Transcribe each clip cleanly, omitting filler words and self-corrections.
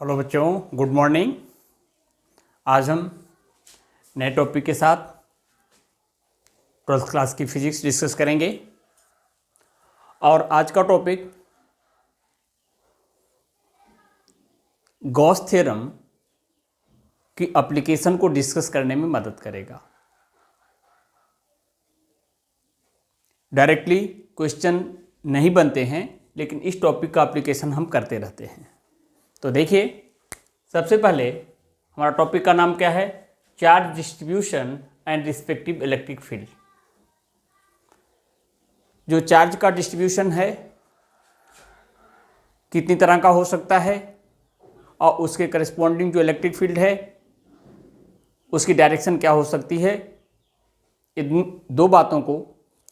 Hello बच्चों, good morning. आज हम नए टॉपिक के साथ 12th क्लास की फिजिक्स डिस्कस करेंगे। और आज का टॉपिक गॉस थ्योरम की एप्लीकेशन को डिस्कस करने में मदद करेगा। डायरेक्टली क्वेश्चन नहीं बनते हैं, लेकिन इस टॉपिक का एप्लीकेशन हम करते रहते हैं। तो देखिए, सबसे पहले हमारा टॉपिक का नाम क्या है? Charge distribution and respective electric field. जो चार्ज का डिस्ट्रीब्यूशन है कितनी तरह का हो सकता है, और उसके करस्पॉन्डिंग जो इलेक्ट्रिक फील्ड है उसकी डायरेक्शन क्या हो सकती है, इन दो बातों को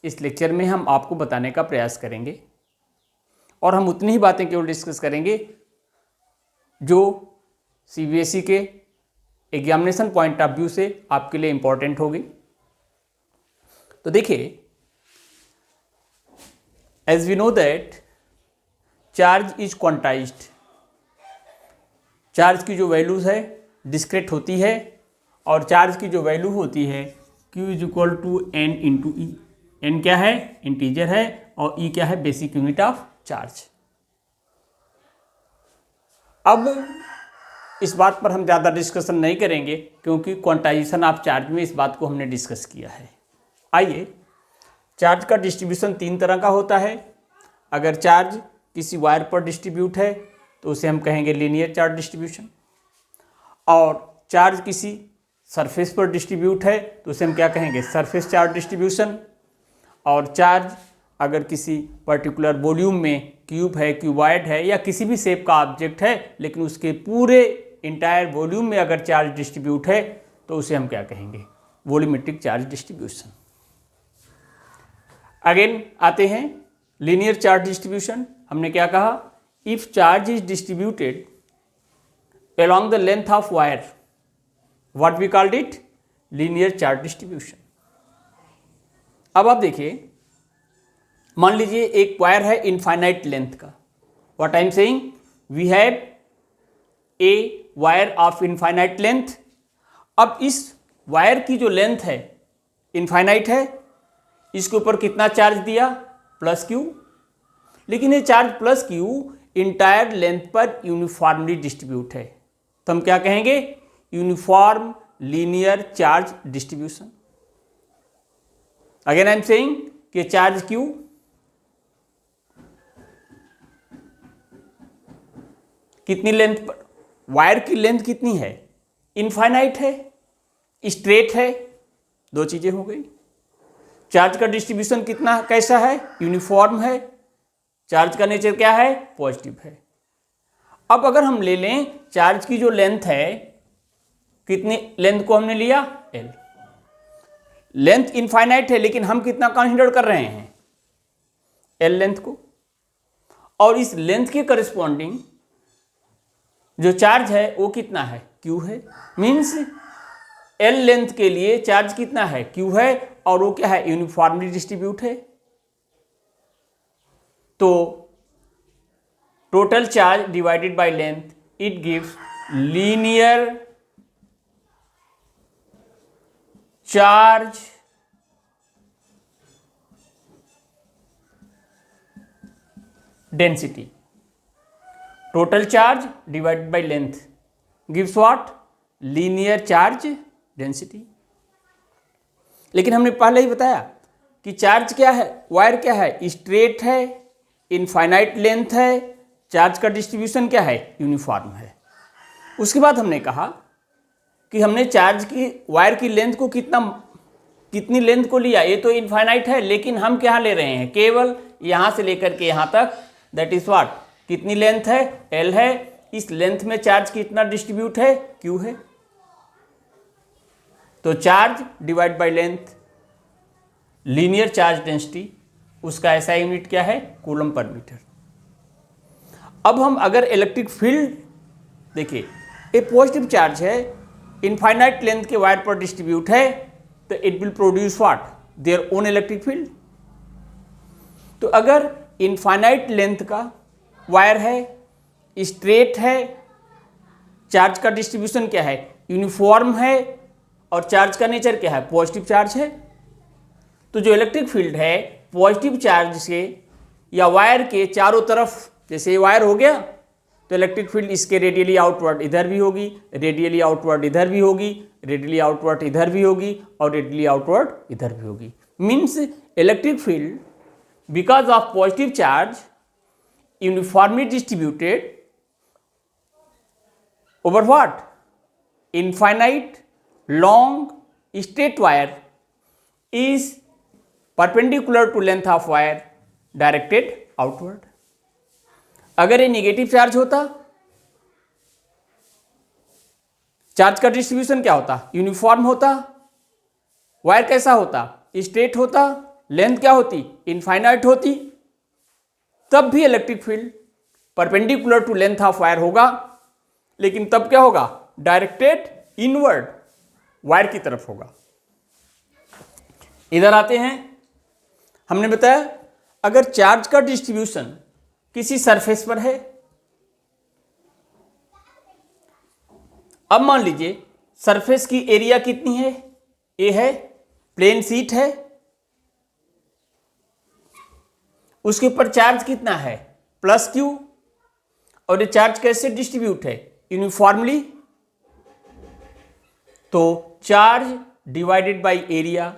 इस लेक्चर में हम आपको बताने का प्रयास करेंगे। और हम उतनी ही बातें केवल डिस्कस करेंगे जो सीबीएसई के एग्जामिनेशन पॉइंट ऑफ व्यू से आपके लिए इंपॉर्टेंट होगी। तो देखिए, as we know that charge is quantized. Charge की जो वैल्यूज है डिस्क्रीट होती है, और चार्ज की जो वैल्यू होती है Q is equal to N into E. N क्या है? इंटीजर है, और E क्या है? Basic unit of charge. अब इस बात पर हम ज़्यादा डिस्कशन नहीं करेंगे, क्योंकि क्वांटाइजेशन ऑफ चार्ज में इस बात को हमने डिस्कस किया है। आइए, चार्ज का डिस्ट्रीब्यूशन तीन तरह का होता है। अगर चार्ज किसी वायर पर डिस्ट्रीब्यूट है तो उसे हम कहेंगे लीनियर चार्ज डिस्ट्रीब्यूशन, और चार्ज किसी सरफेस पर डिस्ट्रीब्यूट है तो उसे हम क्या कहेंगे? Surface charge distribution. और चार्ज अगर किसी पर्टिकुलर वॉल्यूम में, क्यूब है, क्यूबॉइड है, या किसी भी शेप का ऑब्जेक्ट है, लेकिन उसके पूरे इंटायर वॉल्यूम में अगर चार्ज डिस्ट्रीब्यूट है तो उसे हम क्या कहेंगे? Volumetric charge distribution. अगेन आते हैं लीनियर चार्ज डिस्ट्रीब्यूशन। हमने क्या कहा? If charge is distributed along the length of wire, what we called it? linear charge distribution। अब आप देखिए, मान लीजिए एक वायर है इनफाइनाइट लेंथ का। What I am saying, we have a wire of infinite length. अब इस वायर की जो लेंथ है इनफाइनाइट है, इसके ऊपर कितना चार्ज दिया? Plus Q. लेकिन ये charge plus Q entire length पर यूनिफॉर्मली डिस्ट्रीब्यूट है, तो हम क्या कहेंगे? Uniform linear charge distribution. Again I am saying कि चार्ज क्यू कितनी लेंथ पर, वायर की लेंथ कितनी है? इनफाइनाइट है, स्ट्रेट है, दो चीजें हो गई। चार्ज का डिस्ट्रीब्यूशन कितना, कैसा है? यूनिफॉर्म है। चार्ज का नेचर क्या है? पॉजिटिव है। अब अगर हम ले लें चार्ज की जो लेंथ है, कितनी लेंथ को हमने लिया? L। लेंथ इनफाइनाइट है, लेकिन हम कितना कंसीडर कर रहे हैं? L लेंथ को। और इस लेंथ के करस्पॉन्डिंग जो चार्ज है वो कितना है? Q है। मीन्स L लेंथ के लिए चार्ज कितना है? Q है, और वो क्या है? यूनिफॉर्मली डिस्ट्रीब्यूट है। तो total charge divided by length, it gives linear charge density. Total charge divided by length gives what? Linear charge density. लेकिन हमने पहले ही बताया कि चार्ज क्या है, वायर क्या है? स्ट्रेट है, इनफाइनाइट लेंथ है, चार्ज का डिस्ट्रीब्यूशन क्या है? यूनिफॉर्म है। उसके बाद हमने कहा कि हमने चार्ज की, वायर की लेंथ को कितनी लेंथ को लिया? ये तो इनफाइनाइट है, लेकिन हम क्या ले रहे हैं? केवल यहां से लेकर के यहां तक। That is what? कितनी लेंथ है? L है। इस लेंथ में चार्ज कितना डिस्ट्रीब्यूट है? Q है। तो charge divide by length, linear charge density, उसका ऐसा यूनिट क्या है? Coulomb per metre. अब हम अगर इलेक्ट्रिक फील्ड देखिए, ए पॉजिटिव चार्ज है, इनफाइनाइट लेंथ के वायर पर डिस्ट्रीब्यूट है, तो it will produce what? Their own electric field. तो अगर इनफाइनाइट लेंथ का वायर है, स्ट्रेट है, चार्ज का डिस्ट्रीब्यूशन क्या है, यूनिफॉर्म है, और चार्ज का नेचर क्या है, पॉजिटिव चार्ज है। तो जो इलेक्ट्रिक फील्ड है पॉजिटिव चार्ज से या वायर के चारों तरफ, जैसे ये वायर हो गया तो इलेक्ट्रिक फील्ड इसके रेडियली आउटवर्ड इधर भी होगी, रेडियली आउटवर्ड इधर भी होगी, रेडियली आउटवर्ड इधर भी होगी, और रेडियली आउटवर्ड इधर भी होगी। Means electric field because of positive charge uniformly distributed over what? Infinite long straight wire is perpendicular to length of wire directed outward. अगर ये नेगेटिव चार्ज होता, चार्ज का डिस्ट्रीब्यूशन क्या होता, यूनिफॉर्म होता, वायर कैसा होता, स्ट्रेट होता, लेंथ क्या होती, इनफाइनाइट होती, तब भी electric field perpendicular to length of wire होगा। लेकिन तब क्या होगा, डायरेक्टेड इनवर्ड वायर की तरफ होगा। इधर आते हैं, हमने बताया अगर चार्ज का डिस्ट्रीब्यूशन किसी सरफेस पर है, अब मान लीजिए सरफेस की एरिया कितनी है, ए है, प्लेन शीट है, उसके ऊपर चार्ज कितना है, प्लस क्यू, और ये चार्ज कैसे डिस्ट्रीब्यूट है, यूनिफॉर्मली। तो charge divided by area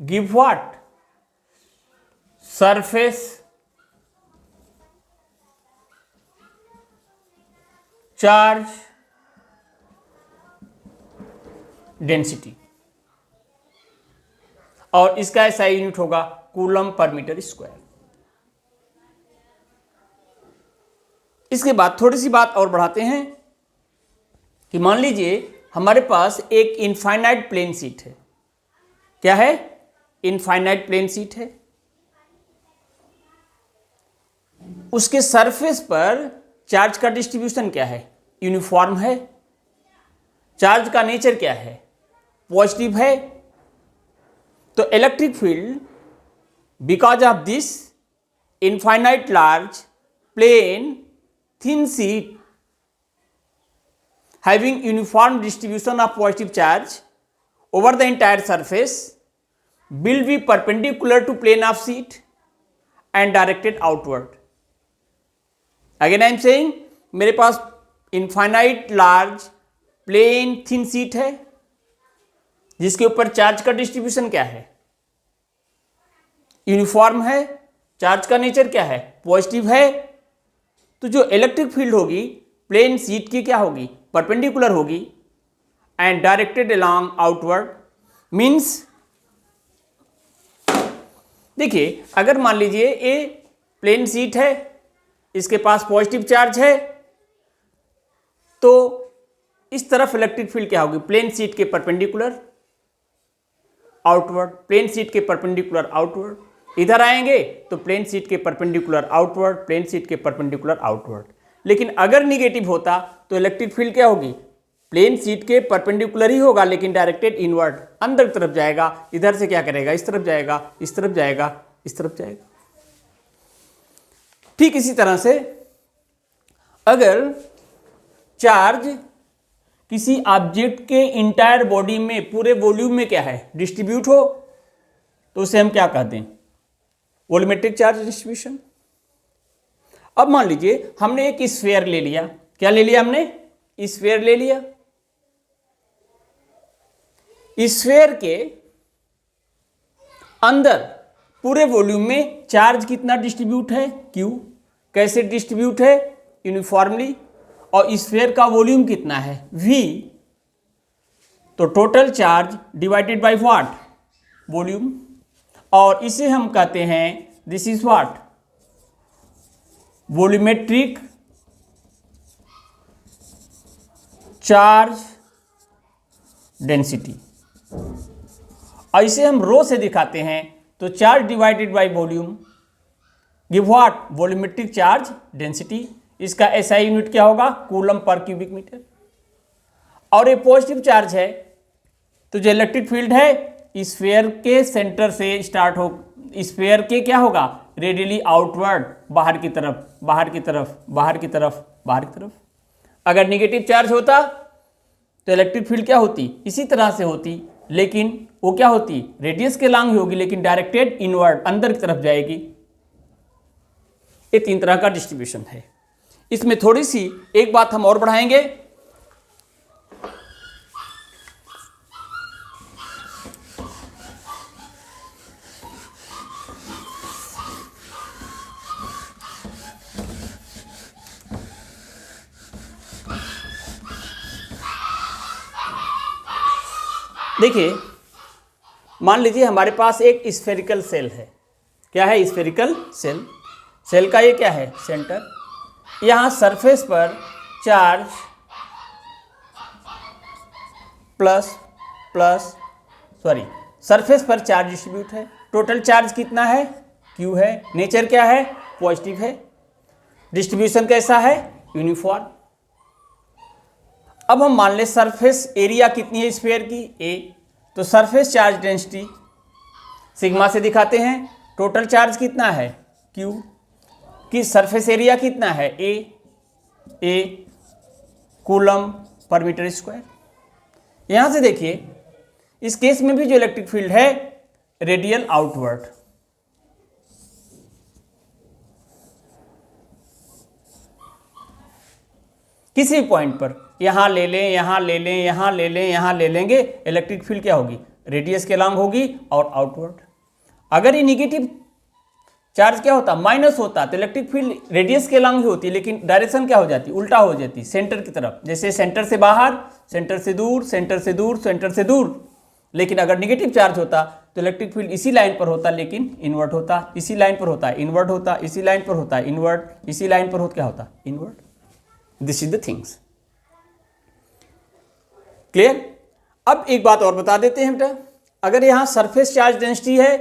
give what, surface charge density, और इसका ऐसा यूनिट होगा कूलम पर मीटर स्क्वायर। इसके बाद थोड़ी सी बात और बढ़ाते हैं कि मान लीजिए हमारे पास एक इनफाइनाइट प्लेन शीट है। क्या है, इनफाइनाइट प्लेन शीट है, उसके सरफेस पर चार्ज का डिस्ट्रीब्यूशन क्या है, यूनिफॉर्म है, चार्ज का नेचर क्या है, पॉजिटिव है। तो electric field because of this infinite large plane thin sheet having uniform distribution of positive charge over the entire surface will be perpendicular to plane of sheet and directed outward. Again I am saying मेरे पास infinite large plane thin sheet है जिसके ऊपर charge का distribution क्या है, uniform है, charge का nature क्या है, पॉजिटिव है। तो जो इलेक्ट्रिक फील्ड होगी प्लेन शीट की क्या होगी, परपेंडिकुलर होगी and directed along outward. Means देखिए अगर मान लीजिए ये प्लेन शीट है, इसके पास पॉजिटिव चार्ज है, तो इस तरफ इलेक्ट्रिक फील्ड क्या होगी, प्लेन शीट के परपेंडिकुलर आउटवर्ड, प्लेन शीट के परपेंडिकुलर आउटवर्ड। इधर आएंगे तो प्लेन शीट के परपेंडिकुलर आउटवर्ड, प्लेन शीट के परपेंडिकुलर आउटवर्ड। लेकिन अगर निगेटिव होता तो इलेक्ट्रिक फील्ड क्या होगी, प्लेन शीट के परपेंडिकुलर ही होगा लेकिन डायरेक्टेड इनवर्ड, अंदर तरफ जाएगा। इधर से क्या करेगा, इस तरफ जाएगा, इस तरफ जाएगा, इस तरफ जाएगा। ठीक इसी तरह से अगर चार्ज किसी ऑब्जेक्ट के इंटायर बॉडी में पूरे वॉल्यूम में क्या है, डिस्ट्रीब्यूट हो, तो उसे हम क्या कहते हैं, वॉल्यूमेट्रिक चार्ज डिस्ट्रीब्यूशन। अब मान लीजिए हमने एक स्फीयर ले लिया, क्या ले लिया हमने, स्फीयर ले लिया। स्फीयर के अंदर पूरे वॉल्यूम में चार्ज कितना डिस्ट्रीब्यूट है, Q। कैसे डिस्ट्रीब्यूट है, यूनिफॉर्मली। और स्फीयर का वॉल्यूम कितना है, V। तो total charge divided by what, volume. और इसे हम कहते हैं this is what, volumetric charge density. और इसे हम रो से दिखाते हैं तो charge divided by volume give what, volumetric charge density. इसका एसआई यूनिट क्या होगा, कूलम पर क्यूबिक मीटर। और ये पॉजिटिव चार्ज है तो जो इलेक्ट्रिक फील्ड है स्फीयर के सेंटर से स्टार्ट हो, स्फीयर के क्या होगा, रेडियली आउटवर्ड, बाहर की तरफ, बाहर की तरफ, बाहर की तरफ, बाहर की तरफ। अगर निगेटिव चार्ज होता तो इलेक्ट्रिक फील्ड क्या होती, इसी तरह से होती, लेकिन वो क्या होती, रेडियस के लॉन्ग होगी, लेकिन डायरेक्टेड इनवर्ड, अंदर की तरफ जाएगी। ये 3 तरह का डिस्ट्रीब्यूशन है। इसमें थोड़ी सी एक बात हम और बढ़ाएंगे। देखिए, मान लीजिए हमारे पास एक स्फेरिकल सेल है। क्या है, स्फेरिकल सेल। सेल का ये क्या है, सेंटर। यहाँ सरफेस पर चार्ज सरफेस पर चार्ज डिस्ट्रीब्यूट है। टोटल चार्ज कितना है, Q है। नेचर क्या है, पॉजिटिव है। डिस्ट्रीब्यूशन कैसा है, यूनिफॉर्म। अब हम मान लें सरफेस एरिया कितनी है स्फीयर की, A। तो सरफेस चार्ज डेंसिटी सिग्मा से दिखाते हैं। टोटल चार्ज कितना है, Q, कि सरफेस एरिया कितना है, A coulomb per metre square. यहां से देखिए, इस केस में भी जो इलेक्ट्रिक फील्ड है रेडियल आउटवर्ड। किसी पॉइंट पर यहां ले लें, यहां ले लें, यहां ले लें, यहां ले लेंगे, इलेक्ट्रिक फील्ड क्या होगी, रेडियस के लॉन्ग होगी और आउटवर्ड। अगर ये निगेटिव चार्ज क्या होता, माइनस होता, तो इलेक्ट्रिक फील्ड रेडियस के लॉन्ग ही होती, लेकिन डायरेक्शन क्या हो जाती, उल्टा हो जाती, सेंटर की तरफ। जैसे सेंटर से बाहर, सेंटर से दूर, सेंटर से दूर, सेंटर से दूर। लेकिन अगर निगेटिव चार्ज होता तो इलेक्ट्रिक फील्ड इसी लाइन पर होता, लेकिन इन्वर्ट होता, इसी लाइन पर होता, इन्वर्ट होता, इसी लाइन पर होता, इन्वर्ट, इसी लाइन पर होता, क्या होता, invert. This is the things. Clear. अब एक बात और बता देते हैं बेटा, अगर यहां सरफेस चार्ज डेंसिटी है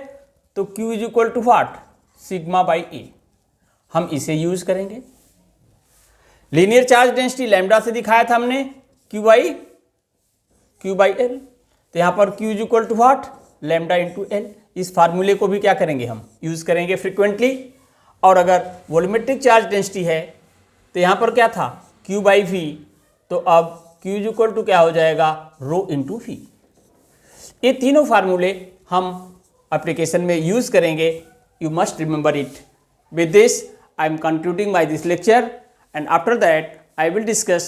तो Q is equal to what, sigma by A. हम इसे यूज करेंगे। लीनियर चार्ज डेंसिटी लैम्डा से दिखाया था हमने, Q बाई एल। तो यहां पर Q is equal to what, lambda into L. इस फार्मूले को भी क्या करेंगे, हम यूज करेंगे फ्रिक्वेंटली। और अगर वॉल्यूमेट्रिक चार्ज डेंसिटी है तो यहां पर क्या था, Q बाई वी। तो अब Q इज इक्वल टू क्या हो जाएगा, रो इंटू वी। ये तीनों फार्मूले हम एप्लीकेशन में यूज करेंगे। You must remember it. With this, I am concluding my this lecture, and after that, I will discuss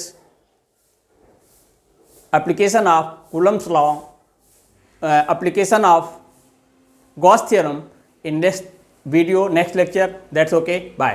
application of Coulomb's law, application of Gauss theorem in next video, next lecture. That's okay. Bye.